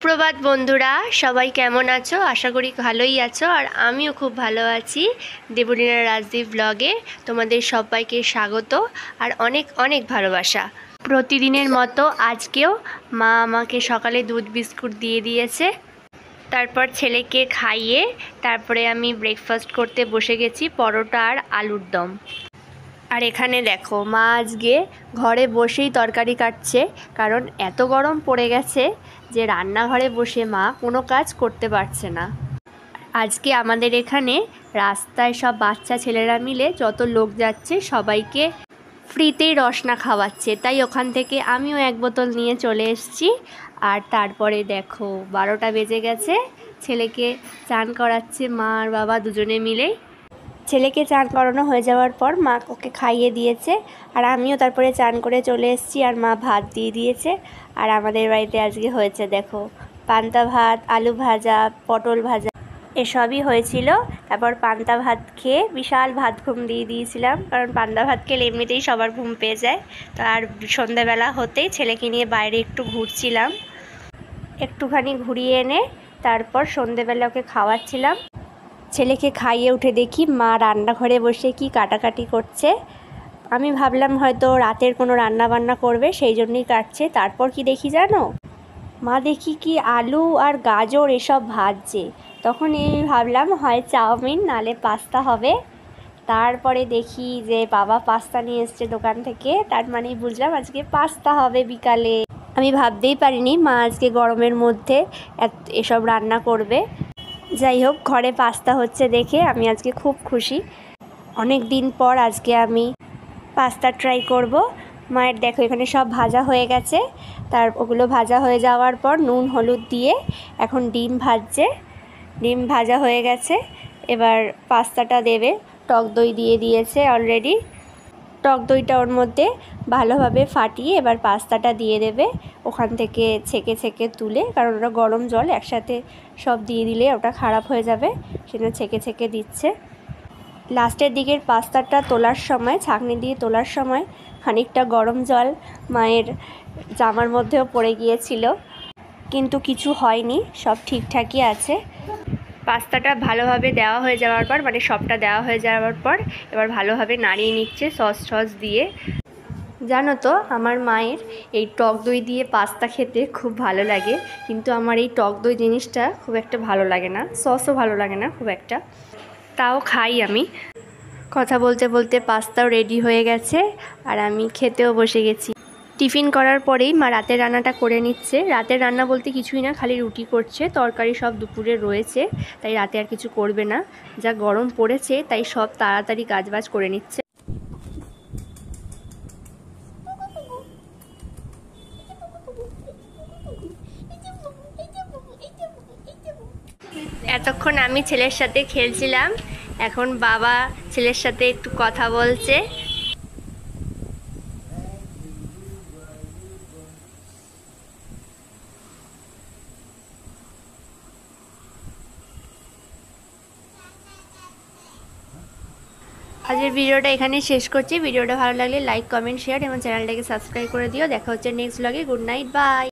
প্রভাত বন্ধুরা, সবাই কেমন আছো? আশা করি ভালোই আছো। আর আমিও খুব ভালো আছি। দেবলীনা রাজদীপ ব্লগে তোমাদের সবাইকে স্বাগত আর অনেক অনেক ভালোবাসা। প্রতিদিনের মতো আজকেও মা আমাকে সকালে দুধ বিস্কুট দিয়ে দিয়েছে। তারপর ছেলেকে খাইয়ে তারপরে আমি ব্রেকফাস্ট করতে বসে গেছি, পরোটা আর আলুর দম। আর এখানে দেখো, মা আজকে ঘরে বসেই তরকারি কাটছে, কারণ এত গরম পড়ে গেছে যে রান্নাঘরে বসে মা কোনো কাজ করতে পারছে না। আজকে আমাদের এখানে রাস্তায় সব বাচ্চা ছেলেরা মিলে যত লোক যাচ্ছে সবাইকে ফ্রিতেই রসনা খাওয়াচ্ছে, তাই ওখান থেকে আমিও এক বোতল নিয়ে চলে এসেছি। আর তারপরে দেখো 12টা বেজে গেছে, ছেলেকে চান করাচ্ছে মা আর বাবা দুজনে মিলেই। ছেলেকে চান করানো হয়ে যাওয়ার পর মা ওকে খাইয়ে দিয়েছে, আর আমিও তারপরে চান করে চলে এসেছি। আর মা ভাত দিয়ে দিয়েছে। আর আমাদের বাড়িতে আজকে হয়েছে দেখো, পান্তা ভাত, আলু ভাজা, পটল ভাজা এসবই হয়েছিল। তারপর পান্তা ভাত খেয়ে বিশাল ভাত ঘুম দিয়ে দিয়েছিলাম, কারণ পান্তা ভাত খেলে এমনিতেই সবার ঘুম পেয়ে যায়। তো আর সন্ধ্যাবেলা হতেই ছেলেকে নিয়ে বাইরে একটু ঘুরছিলাম, একটুখানি ঘুরিয়ে এনে তারপর সন্ধ্যেবেলা ওকে খাওয়াচ্ছিলাম। ছেলেকে খাইয়ে উঠে দেখি মা রান্নাঘরে বসে কি কাটাকাটি করছে। আমি ভাবলাম হয়তো রাতের কোনো রান্না বান্না করবে, সেই জন্যই কাটছে। তারপর কি দেখি জানো, মা দেখি কি আলু আর গাজর এসব ভাজছে। তখন আমি ভাবলাম হয় চাউমিন নালে পাস্তা হবে। তারপরে দেখি যে বাবা পাস্তা নিয়ে এসছে দোকান থেকে, তার মানেই বুঝলাম আজকে পাস্তা হবে বিকালে। আমি ভাবতেই পারিনি মা আজকে গরমের মধ্যে এসব রান্না করবে। যাই হোক, ঘরে পাস্তা হচ্ছে দেখে আমি আজকে খুব খুশি। অনেক দিন পর আজকে আমি পাস্তা ট্রাই করব। মায়ের দেখো এখানে সব ভাজা হয়ে গেছে। ওগুলো ভাজা হয়ে যাওয়ার পর নুন হলুদ দিয়ে এখন ডিম ভাজছে। ডিম ভাজা হয়ে গেছে, এবার পাস্তাটা দেবে। টক দই দিয়ে দিয়েছে অলরেডি। টক দইটা ওর মধ্যে ভালোভাবে ফাটিয়ে এবার পাস্তাটা দিয়ে দেবে ওখান থেকে ছেঁকে ছেঁকে তুলে, কারণ ওটা গরম জল একসাথে সব দিয়ে দিলে ওটা খারাপ হয়ে যাবে, সেটা ছেঁকে ছেঁকে দিচ্ছে। লাস্টের দিকের পাস্তাটা তোলার সময়, ছাঁকনি দিয়ে তোলার সময় খানিকটা গরম জল মায়ের জামার মধ্যেও পড়ে গিয়েছিল, কিন্তু কিছু হয়নি, সব ঠিকঠাকই আছে। পাস্তাটা ভালোভাবে দেওয়া হয়ে যাওয়ার পর, মানে সবটা দেওয়া হয়ে যাওয়ার পর এবার ভালোভাবে নাড়িয়ে নিচ্ছে সস দিয়ে। জানো তো, আমার মায়ের এই টক দই দিয়ে পাস্তা খেতে খুব ভালো লাগে, কিন্তু আমার এই টক দই জিনিসটা খুব একটা ভালো লাগে না, সসও ভালো লাগে না খুব একটা, তাও খাই আমি। কথা বলতে বলতে পাস্তাও রেডি হয়ে গেছে আর আমি খেতেও বসে গেছি। টিফিন করার পরেই মা রাতের রান্নাটা করে নিচ্ছে। রাতের রান্না বলতে কিছুই না, খালি রুটি করছে, তরকারি সব দুপুরে রয়েছে, তাই রাতে আর কিছু করবে না। যা গরম পড়েছে তাই সব তাড়াতাড়ি কাজবাজ করে নিচ্ছে। এতক্ষণ আমি ছেলের সাথে খেলছিলাম, এখন বাবা ছেলের সাথে একটু কথা বলছে। আজকের ভিডিওটা এখানে শেষ করছি। ভিডিওটা ভালো লাগলে লাইক, কমেন্ট, শেয়ার এবং চ্যানেলটাকে সাবস্ক্রাইব করে দিও। দেখা হচ্ছে নেক্সট ব্লগে। Good night, by.